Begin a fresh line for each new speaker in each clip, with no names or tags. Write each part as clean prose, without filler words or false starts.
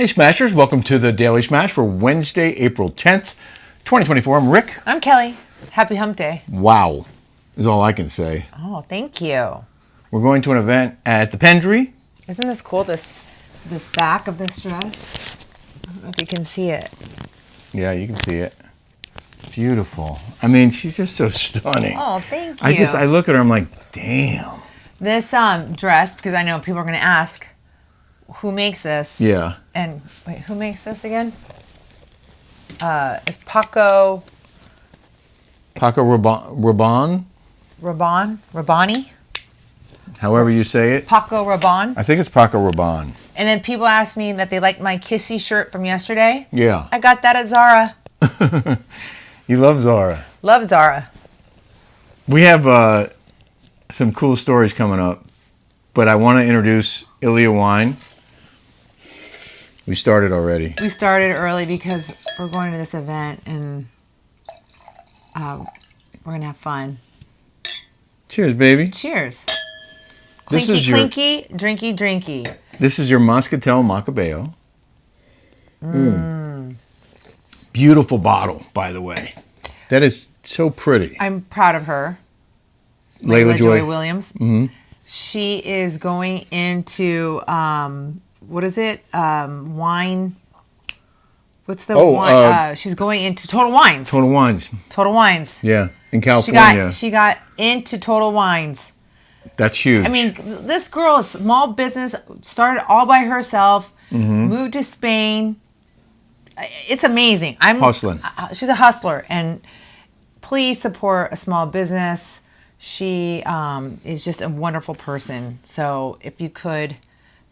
Hey Smashers, welcome to the Daily Smash for Wednesday, April 10th, 2024. I'm Rick.
I'm Kelly. Happy hump day.
Wow, is all I can say.
Oh, thank you.
We're going to an event at the Pendry.
Isn't this cool, this back of this dress? I don't know if you can see it.
Yeah, you can see it. Beautiful. I mean, she's just so stunning.
Oh, thank you.
I look at her, I'm like, damn.
This dress, because I know people are going to ask, who makes this?
Yeah.
And wait, who makes this again? It's Paco
Rabanne?
Rabanne?
However you say it.
Paco Rabanne.
I think it's Paco Rabanne.
And then people ask me that they like my Kissy shirt from yesterday.
Yeah.
I got that at Zara.
You love Zara.
Love Zara.
We have some cool stories coming up, but I want to introduce Ilya Wine. We started already.
We started early because we're going to this event and we're going to have fun.
Cheers, baby.
Cheers.
This
Clinky,
is your,
clinky, drinky, drinky.
This is your Moscatel Macabeo. Beautiful bottle, by the way. That is so pretty.
I'm proud of her.
Layla Joy
Williams.
Mm-hmm.
She is going into, what is it? Wine. What's the wine? She's going into Total Wines.
Total Wines.
Total Wines.
Yeah, in California.
She got into Total Wines.
That's huge.
I mean, this girl is small business, started all by herself, moved to Spain. It's amazing. I'm
hustling.
She's a hustler, and please support a small business. She is just a wonderful person. So if you could,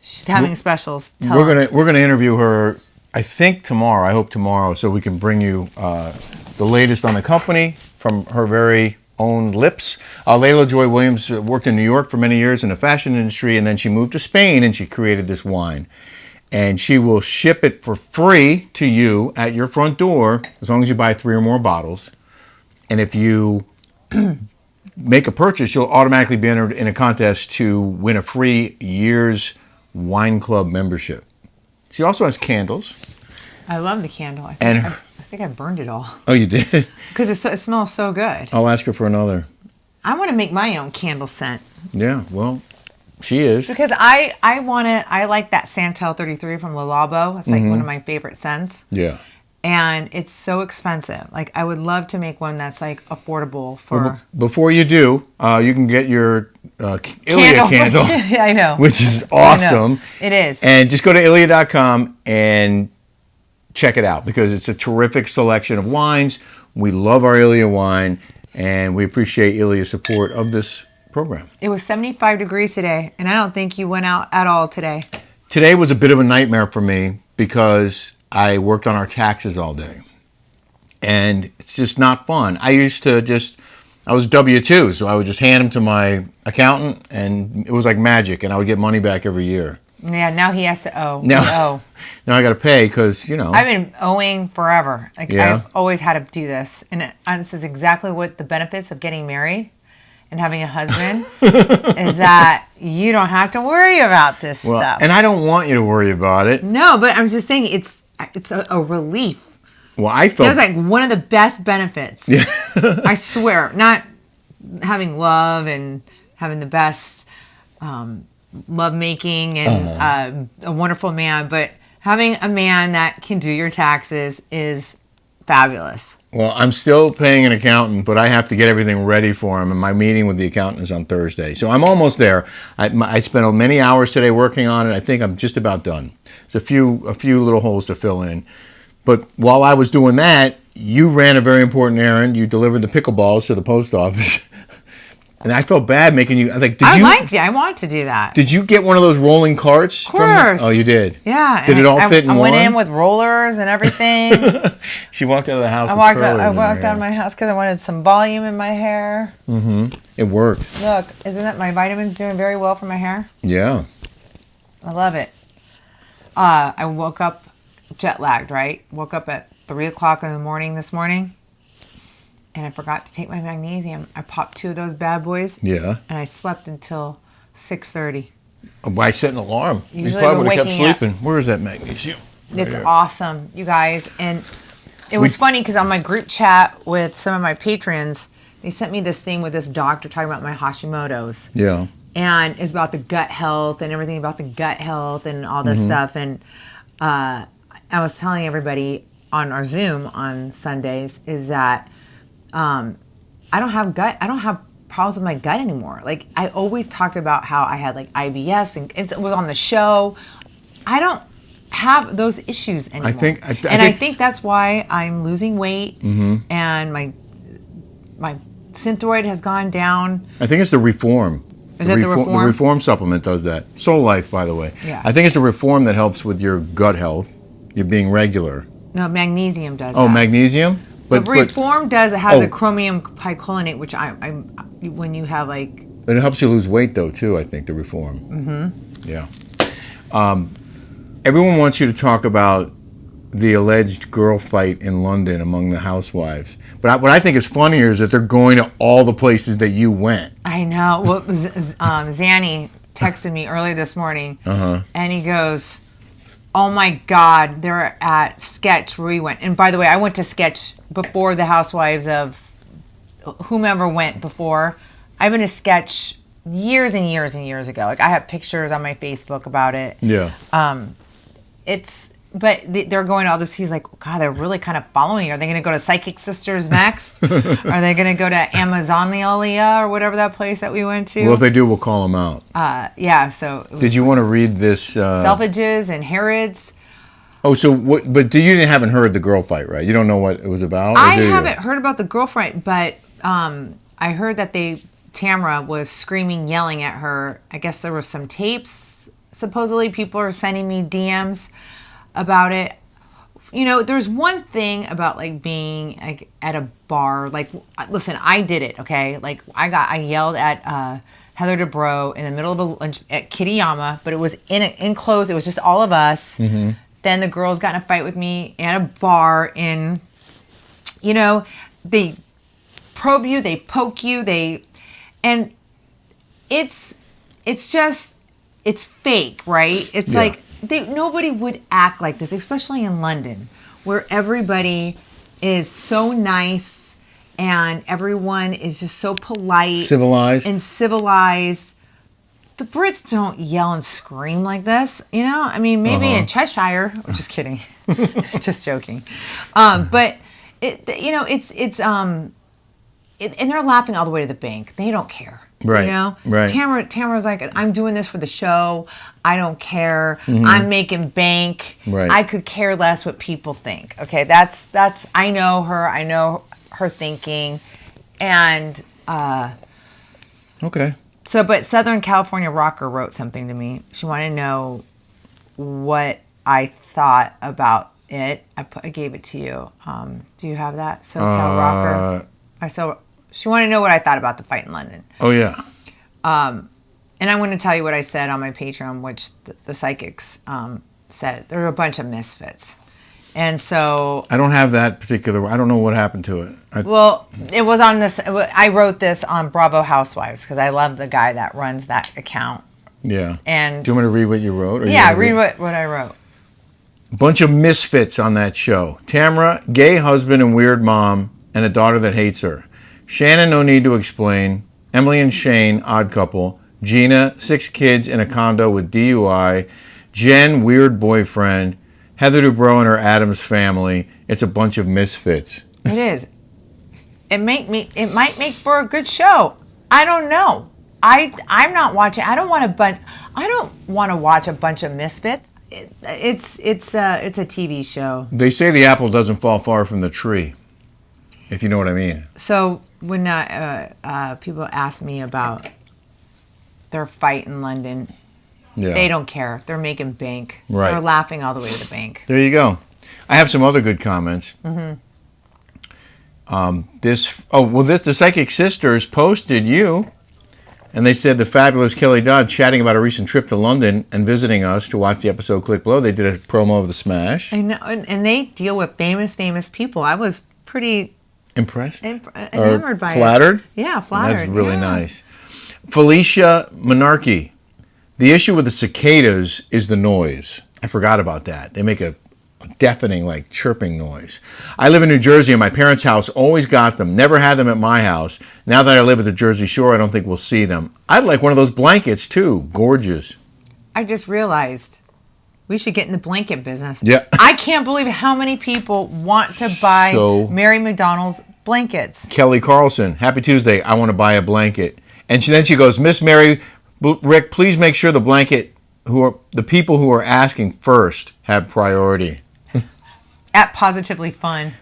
she's having specials.
We're gonna interview her. I think tomorrow. I hope tomorrow, so we can bring you the latest on the company from her very own lips. Layla Joy Williams worked in New York for many years in the fashion industry, and then she moved to Spain and she created this wine. And she will ship it for free to you at your front door as long as you buy 3 or more bottles. And if you make a purchase, you'll automatically be entered in a contest to win a free year's wine club membership. She also has candles.
I love the candle. I think I burned it all.
Oh, you did?
Because it smells so good.
I'll ask her for another.
I want to make my own candle scent.
Yeah, well, she is.
Because I like that Santal 33 from Le Labo. It's like one of my favorite scents.
Yeah.
And it's so expensive. Like, I would love to make one that's like affordable for.
Well, before you do, you can get your Ilya candle.
I know.
Which is awesome.
It is.
And just go to Ilya.com and check it out because it's a terrific selection of wines. We love our Ilya wine, and we appreciate Ilya's support of this program.
It was 75 degrees today, and I don't think you went out at all today.
Today was a bit of a nightmare for me because I worked on our taxes all day. And it's just not fun. I was W-2, so I would just hand them to my accountant, and it was like magic, and I would get money back every year.
Yeah, now he has to owe.
Now I got to pay because, you know.
I've been owing forever. Like,
yeah.
I've always had to do this. And this is exactly what the benefits of getting married and having a husband is that you don't have to worry about this stuff.
And I don't want you to worry about it.
No, but I'm just saying it's a relief.
Well, I felt...
It was like one of the best benefits.
Yeah.
I swear. Not having love and having the best love making and a wonderful man, but having a man that can do your taxes is fabulous.
Well, I'm still paying an accountant, but I have to get everything ready for him, and my meeting with the accountant is on Thursday. So I'm almost there. I spent many hours today working on it. I think I'm just about done. There's a few little holes to fill in. But while I was doing that, you ran a very important errand. You delivered the pickleballs to the post office. And I felt bad making you, like,
I liked it. I wanted to do that.
Did you get one of those rolling carts?
Of course.
Oh, you did?
Yeah.
Did it all fit in one?
I went in with rollers and everything.
She walked out of the house
I walked out of my house because I wanted some volume in my hair.
Mm-hmm. It worked.
Look, isn't that my vitamins doing very well for my hair?
Yeah.
I love it. I woke up jet lagged, right? Woke up at 3 o'clock in the morning this morning. And I forgot to take my magnesium. I popped 2 of those bad boys.
Yeah.
And I slept until 6:30.
Why set an alarm?
Usually
you probably would have kept
waking up.
sleeping. Where is that magnesium?
It's
here.
awesome, you guys. And it was funny because on my group chat with some of my patrons, they sent me this thing with this doctor talking about my Hashimoto's.
Yeah.
And it's about the gut health and everything about the gut health and all this stuff. And I was telling everybody on our Zoom on Sundays is that I don't have problems with my gut anymore. Like, I always talked about how I had like IBS and it was on the show. I don't have those issues anymore. I think that's why I'm losing weight and my Synthroid has gone down.
I think it's the Reform.
Is it the Reform?
The Reform supplement does that. SOULLIFE, by the way.
Yeah.
I think it's the Reform that helps with your gut health. You're being regular.
No, magnesium does
Oh,
that.
Magnesium?
The Reform has a chromium picolinate, which when you have like...
But it helps you lose weight, though, too, I think, the Reform. Mm-hmm. Yeah. Everyone wants you to talk about the alleged girl fight in London among the housewives. But what I think is funnier is that they're going to all the places that you went.
I know. Well, Zanny texted me early this morning, and he goes, "Oh my God, they're at Sketch where we went." And by the way, I went to Sketch before the housewives of whomever went before. I've been to Sketch years and years and years ago. Like, I have pictures on my Facebook about it.
Yeah.
But they're going to all this. He's like, God, they're really kind of following you. Are they going to go to Psychic Sisters next? Are they going to go to Amazonia or whatever that place that we went to?
Well, if they do, we'll call them out.
Yeah, so...
Did you want to read this?
Selvages and Harrods.
Oh, so what? But you haven't heard the girl fight, right? You don't know what it was about?
I haven't heard about the girl fight, but I heard that Tamara was screaming, yelling at her. I guess there were some tapes. Supposedly, people are sending me DMs about it. You know, there's one thing about like being like at a bar. Like, listen, I did it. Okay, like I yelled at Heather Dubrow in the middle of a lunch at Kitayama, but it was enclosed. It was just all of us. Mm-hmm. Then the girls got in a fight with me at a bar. In, you know, they probe you, they poke you, and it's fake, right? It's like nobody would act like this, especially in London, where everybody is so nice and everyone is just so polite,
civilized.
The Brits don't yell and scream like this, you know? I mean, maybe in Cheshire. I'm just kidding. Just joking. But and they're laughing all the way to the bank. They don't care.
Right.
You know?
Right.
Tamara's like, I'm doing this for the show. I don't care. Mm-hmm. I'm making bank.
Right.
I could care less what people think. Okay. That's I know her. I know her thinking. And
okay.
So, but Southern California Rocker wrote something to me. She wanted to know what I thought about it. I gave it to you. Do you have that? SoCal Rocker. She wanted to know what I thought about the fight in London.
Oh, yeah.
And I want to tell you what I said on my Patreon, which the psychics said. There were a bunch of misfits. And so...
I don't have that particular... I don't know what happened to it.
It was on this... I wrote this on Bravo Housewives because I love the guy that runs that account.
Yeah.
And
do you want me to read what you wrote?
Yeah, read what I wrote.
Bunch of misfits on that show. Tamara, gay husband and weird mom, and a daughter that hates her. Shannon, no need to explain. Emily and Shane, odd couple. Gina, 6 kids in a condo with DUI. Jen, weird boyfriend. Heather Dubrow and her Addams family. It's a bunch of misfits.
It is. It might make for a good show. I don't know. I'm not watching. I don't want to watch a bunch of misfits. It's a TV show.
They say the apple doesn't fall far from the tree, if you know what I mean.
So when people ask me about their fight in London, they don't care. They're making bank.
Right.
They're laughing all the way to the bank.
There you go. I have some other good comments. Mm-hmm. The Psychic Sisters posted you, and they said the fabulous Kelly Dodd chatting about a recent trip to London and visiting us to watch the episode Click Below. They did a promo of The Smash.
I know, and they deal with famous people. I was pretty
impressed,
enamored by
flattered.
It. Yeah, flattered.
That's really nice. Felicia Monarchy. The issue with the cicadas is the noise. I forgot about that. They make a deafening, like chirping noise. I live in New Jersey, and my parents' house always got them. Never had them at my house. Now that I live at the Jersey Shore, I don't think we'll see them. I'd like one of those blankets too. Gorgeous.
I just realized we should get in the blanket business.
Yeah.
I can't believe how many people want to buy Mary McDonald's blankets.
Kelly Carlson, happy Tuesday. I want to buy a blanket. And then she goes, Miss Mary, Rick, please make sure the people who are asking first have priority.
At Positively Fun.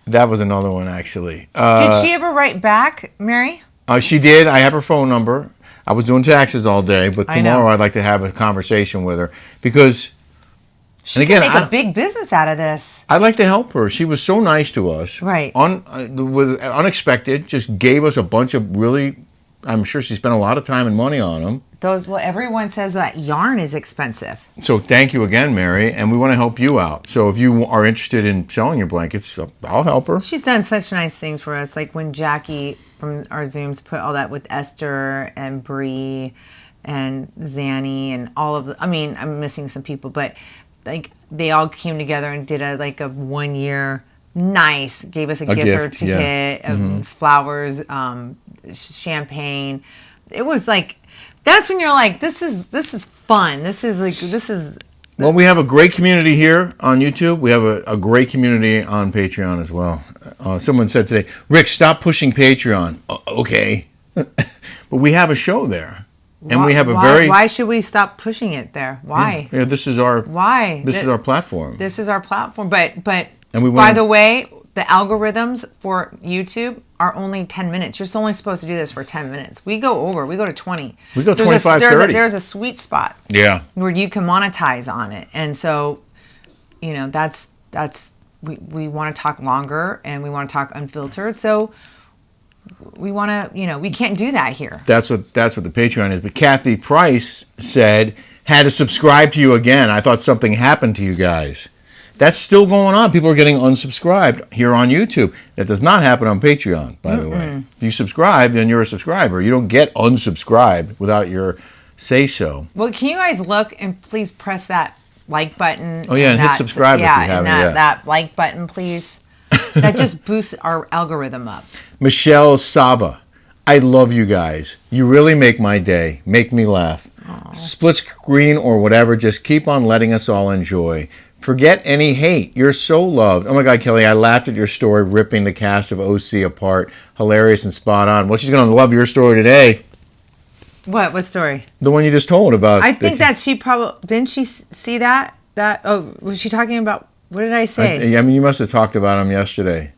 That was another one, actually.
Did she ever write back, Mary?
She did. I have her phone number. I was doing taxes all day, but tomorrow I'd like to have a conversation with her because
she can make a big business out of this.
I'd like to help her. She was so nice to us.
Right.
Unexpected, just gave us a bunch of really, I'm sure she spent a lot of time and money on them.
Everyone says that yarn is expensive.
So thank you again, Mary, and we want to help you out. So if you are interested in selling your blankets, I'll help her.
She's done such nice things for us, like when Jackie from our Zooms put all that with Esther and Bree and Zanny and all of the, I mean, I'm missing some people, but like they all came together and did a 1 year gave us a gift certificate of flowers, champagne. It was like, that's when you're like, this is fun. Well,
we have a great community here on YouTube. We have a great community on Patreon as well. Someone said today, Rick, stop pushing Patreon. Okay. But we have a show there. And we have
why should we stop pushing it there? Why?
Yeah, this is our
is
our platform.
This is our platform. But by the way, the algorithms for YouTube are only 10 minutes. You're only supposed to do this for 10 minutes. We go over. We go to 20.
We go 25, 30.
There's a sweet spot.
Yeah.
Where you can monetize on it. And so, that's we want to talk longer and we want to talk unfiltered. So we want to, we can't do that here.
That's what the Patreon is. But Kathy Price said, had to subscribe to you again. I thought something happened to you guys. That's still going on. People are getting unsubscribed here on YouTube. That does not happen on Patreon, by the way. If you subscribe, then you're a subscriber. You don't get unsubscribed without your say-so.
Well, can you guys look and please press that like button?
Oh, yeah, and hit subscribe if you haven't yet.
That like button, please. That just boosts our algorithm up.
Michelle Saba, I love you guys. You really make my day. Make me laugh. Aww. Split screen or whatever, just keep on letting us all enjoy. Forget any hate. You're so loved. Oh my God, Kelly, I laughed at your story ripping the cast of OC apart. Hilarious and spot on. Well, she's going to love your story today.
What story?
The one you just told about.
I think that she probably, didn't she see that? Was she talking about, what did I say?
I mean, you must have talked about him yesterday.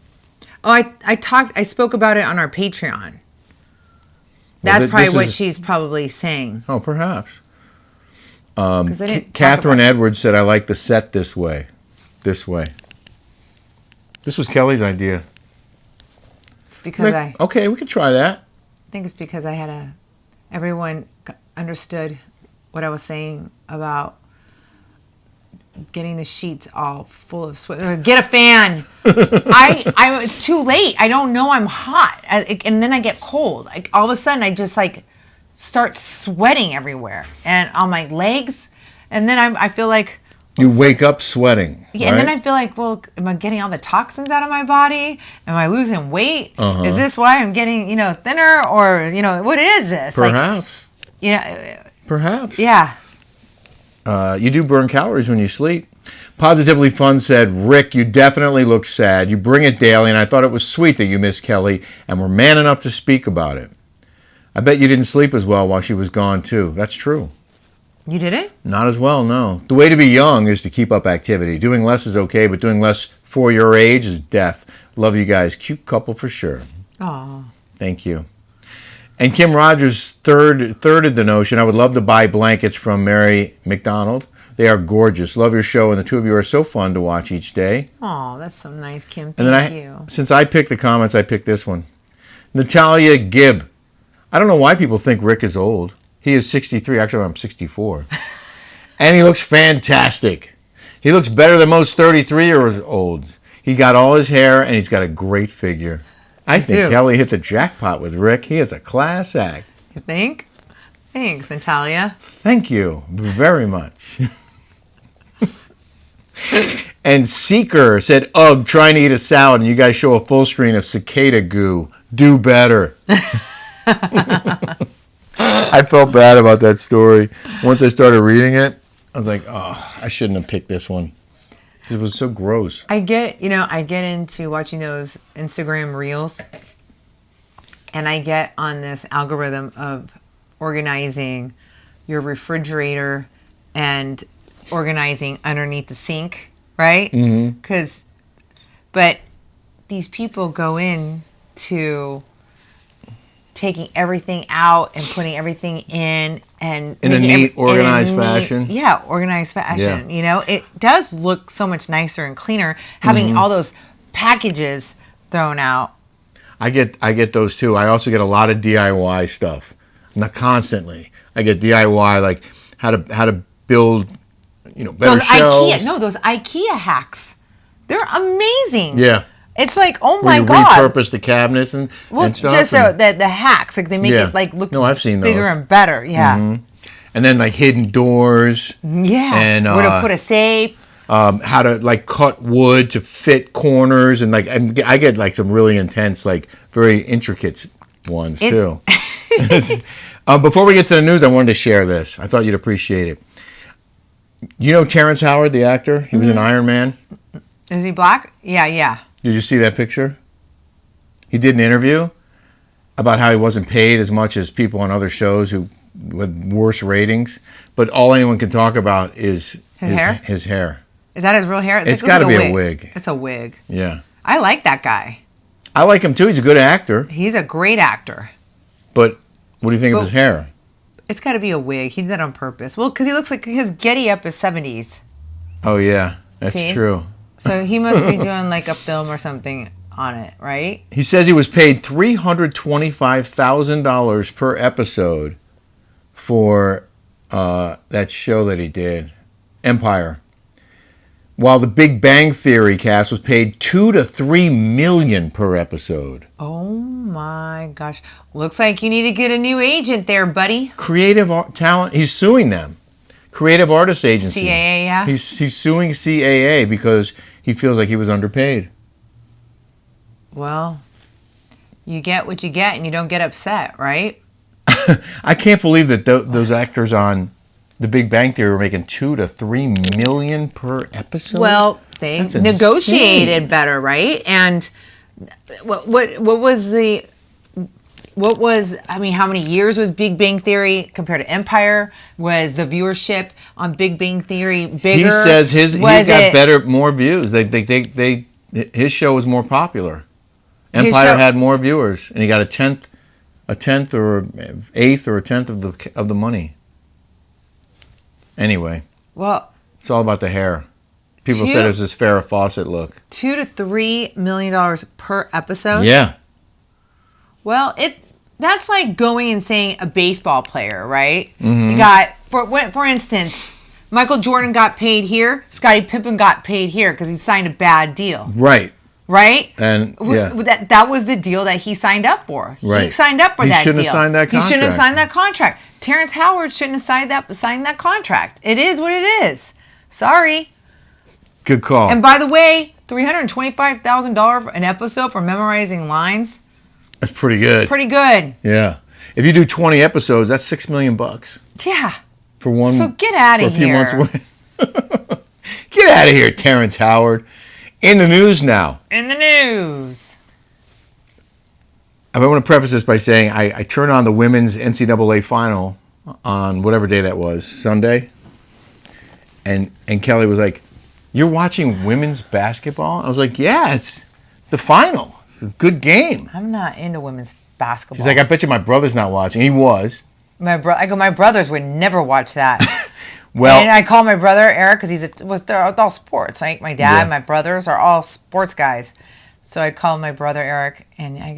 Oh, I spoke about it on our Patreon. That's probably what she's probably saying.
Oh, perhaps. Catherine Edwards said, I like the set this way. This way. This was Kelly's idea.
It's because
Okay, we could try that.
I think it's because everyone understood what I was saying about getting the sheets all full of sweat. Get a fan. It's too late. I don't know I'm hot. And then I get cold. All of a sudden I just start sweating everywhere and on my legs, and then I feel like
you wake up sweating.
Yeah,
right?
And then I feel like, well, am I getting all the toxins out of my body? Am I losing weight? Is this why I'm getting thinner, or what is this?
Perhaps. Perhaps.
Yeah.
You do burn calories when you sleep. Positively Fun said, Rick, you definitely look sad. You bring it daily, and I thought it was sweet that you missed Kelly and were man enough to speak about it. I bet you didn't sleep as well while she was gone, too. That's true.
You didn't?
Not as well, no. The way to be young is to keep up activity. Doing less is okay, but doing less for your age is death. Love you guys. Cute couple for sure.
Aw.
Thank you. And Kim Rogers thirded the notion. I would love to buy blankets from Mary McDonald. They are gorgeous. Love your show, and the two of you are so fun to watch each day.
Oh, that's so nice, Kim.
Thank you. Since I picked the comments, I picked this one. Natalia Gibb. I don't know why people think Rick is old. He is 63. Actually, I'm 64. And he looks fantastic. He looks better than most 33-year-olds. He got all his hair, and he's got a great figure. I think Kelly hit the jackpot with Rick. He is a class act.
You think? Thanks, Natalia.
Thank you very much. And Seeker said, ugh, trying to eat a salad, and you guys show a full screen of cicada goo. Do better. I felt bad about that story. Once I started reading it, I was like, oh, I shouldn't have picked this one. It was so gross.
I get into watching those Instagram reels, and I get on this algorithm of organizing your refrigerator and organizing underneath the sink, right? Mm-hmm. But these people go in to taking everything out and putting everything in and
in a neat, organized fashion.
Yeah, organized fashion.
Yeah.
It does look so much nicer and cleaner having all those packages thrown out.
I get those too. I also get a lot of DIY stuff. Not constantly. I get DIY like how to build, better
Those
shelves.
those IKEA hacks. They're amazing.
Yeah.
It's like, oh
Where
my God.
repurpose the cabinets and stuff.
Just the hacks. Like they make it like look
I've seen
bigger
those.
and better. Yeah.
Mm-hmm. And then like hidden doors.
Yeah.
And
where to put a safe.
How to like cut wood to fit corners, and like I get like some really intense, like very intricate ones too. Before we get to the news, I wanted to share this. I thought you'd appreciate it. You know Terrence Howard, the actor? He was in Iron Man.
Is he black? Yeah.
Did you see that picture? He did an interview about how he wasn't paid as much as people on other shows who with worse ratings, but all anyone can talk about is his hair.
Is that his real hair?
It's got to be a wig.
It's a wig.
Yeah.
I like that guy.
I like him too. He's a good actor.
He's a great actor.
But what do you think of his hair?
It's got to be a wig. He did that on purpose. Well, because he looks like his Getty up is 70s.
Oh, yeah. That's true.
So he must be doing like a film or something on it, right?
He says he was paid $325,000 per episode for that show that he did, Empire. While the Big Bang Theory cast was paid $2 to $3 million per episode.
Oh my gosh! Looks like you need to get a new agent there, buddy.
Creative talent. He's suing them. Creative Artists Agency.
CAA, yeah.
He's suing CAA because he feels like he was underpaid.
Well, you get what you get, and you don't get upset, right?
I can't believe that those actors on The Big Bang Theory were making $2 to $3 million per episode.
Well, they negotiated better, right? And what was how many years was Big Bang Theory compared to Empire? Was the viewership on Big Bang Theory bigger?
He says he got more views. His show was more popular. Empire had more viewers, and he got a tenth or eighth or a tenth of the money. Anyway,
well,
it's all about the hair. People said it was this Farrah Fawcett look.
$2 to $3 million per episode.
Yeah.
Well, that's like going and saying a baseball player, right?
Mm-hmm.
You got for instance, Michael Jordan got paid here. Scottie Pippen got paid here because he signed a bad deal.
Right.
Right?
And yeah.
That was the deal that he signed up for.
Right.
He signed up for that deal.
He shouldn't have signed that contract.
He shouldn't have signed that contract. Terrence Howard shouldn't have signed that contract. It is what it is. Sorry.
Good call.
And by the way, $325,000 an episode for memorizing lines.
That's pretty good.
It's pretty good.
Yeah. If you do 20 episodes, that's $6 million.
Yeah.
For one.
So get out of here.
For a few months away. Get out of here, Terrence Howard. In the news now.
In the news.
I want to preface this by saying I turned on the women's NCAA final on whatever day that was, Sunday. And Kelly was like, "You're watching women's basketball?" I was like, "Yeah, it's the final. It's a good game."
I'm not into women's basketball.
She's like, "I bet you my brother's not watching." He was.
My brothers would never watch that.
Well,
and I call my brother Eric because they're all sports. Like my dad, my brothers are all sports guys. So I call my brother Eric and I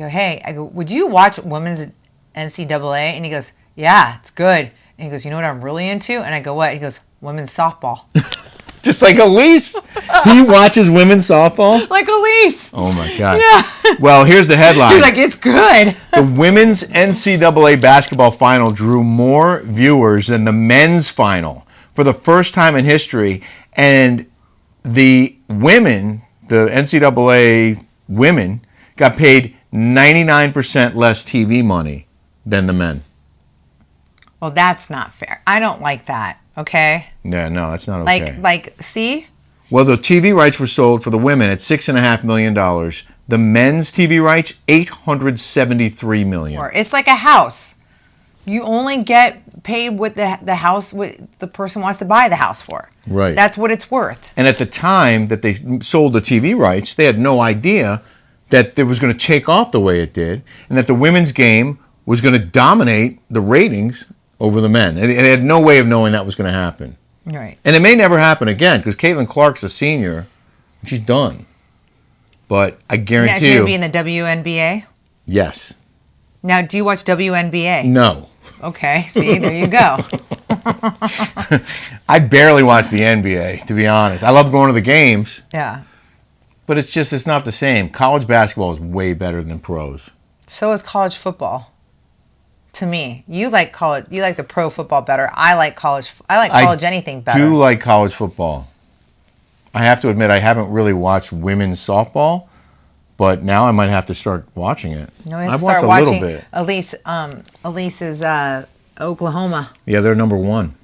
go, would you watch women's NCAA? And he goes, yeah, it's good. And he goes, you know what I'm really into? And I go, what? He goes, women's softball.
Just like Elise. He watches women's softball?
Like Elise.
Oh my God.
Yeah.
Well, here's the headline.
He's like, it's good.
The women's NCAA basketball final drew more viewers than the men's final for the first time in history. And the women, the NCAA women, got paid 99% less TV money than the men.
Well, that's not fair. I don't like that. Okay.
Yeah, no, that's not okay.
See?
Well, the TV rights were sold for the women at $6.5 million. The men's TV rights, $873 million.
Or it's like a house. You only get paid what the house, what the person wants to buy the house for.
Right.
That's what it's worth.
And at the time that they sold the TV rights, they had no idea that it was going to take off the way it did, and that the women's game was going to dominate the ratings over the men. And they had no way of knowing that was going to happen.
Right.
And it may never happen again, because Caitlin Clark's a senior, and she's done. But I guarantee
She's going to be in the WNBA?
Yes.
Now, do you watch WNBA?
No.
Okay, see, there you go.
I barely watch the NBA, to be honest. I love going to the games.
Yeah.
But it's not the same. College basketball is way better than pros.
So is college football. To me, you like the pro football better. I like college anything better.
I do like college football. I have to admit, I haven't really watched women's softball, but now I might have to start watching it.
No,
I've watched a little bit.
Elise is Oklahoma.
Yeah, they're number 1.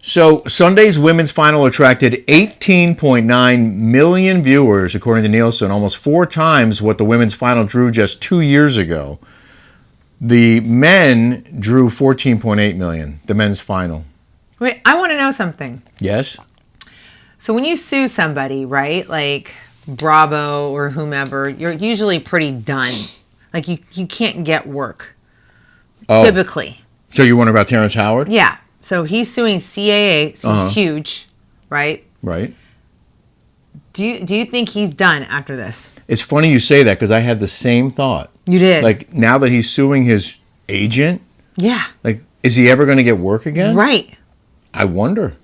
So Sunday's women's final attracted 18.9 million viewers, according to Nielsen, almost 4 times what the women's final drew just 2 years ago. The men drew 14.8 million, the men's final.
Wait, I want to know something.
Yes?
So when you sue somebody, right, like Bravo or whomever, you're usually pretty done. Like you can't get work, typically.
So you wonder about Terence Howard?
Yeah. So he's suing CAA. So he's huge, right?
Right.
Do you think he's done after this?
It's funny you say that, because I had the same thought.
You did?
Like, now that he's suing his agent,
Yeah.
like, is he ever going to get work again?
Right.
I wonder.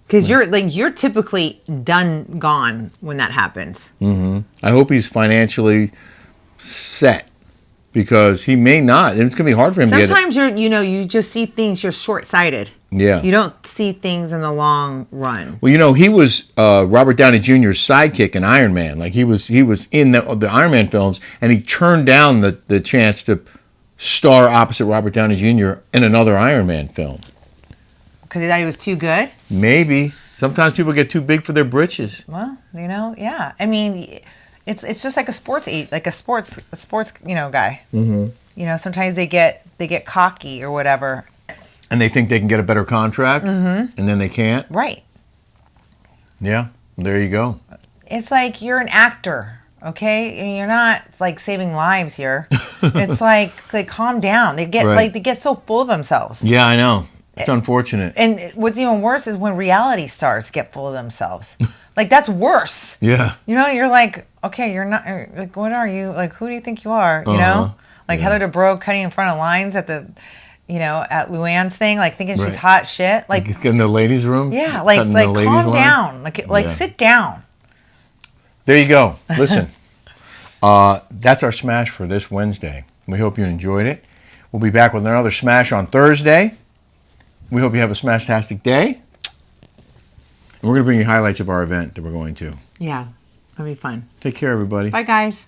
Because you're typically gone when that happens.
Mm-hmm. I hope he's financially set, because he may not. And it's going to be hard for him to get it.
Sometimes you just see things, you're short-sighted.
Yeah.
You don't see things in the long run.
Well, he was Robert Downey Jr.'s sidekick in Iron Man. Like, he was in the Iron Man films, and he turned down the chance to star opposite Robert Downey Jr. in another Iron Man film.
Because he thought he was too good?
Maybe. Sometimes people get too big for their britches.
Well, yeah. I mean, it's just like a sports guy. Mm-hmm. Sometimes they get cocky or whatever.
And they think they can get a better contract, and then they can't.
Right.
Yeah, there you go.
It's like you're an actor, okay? And you're not like saving lives here. It's like calm down. They get so full of themselves.
Yeah, I know. It's unfortunate.
And what's even worse is when reality stars get full of themselves. Like, that's worse.
Yeah.
You're like, okay, you're not, like, what are you? Like, who do you think you are? You know? Like, Heather Dubrow cutting in front of lines at the, at Luann's thing, like, thinking she's hot shit. Like,
in the ladies' room?
Yeah, like calm down. Like sit down.
There you go. Listen, that's our smash for this Wednesday. We hope you enjoyed it. We'll be back with another smash on Thursday. We hope you have a smash-tastic day. And we're going to bring you highlights of our event that we're going to.
Yeah, that'll be fun.
Take care, everybody.
Bye, guys.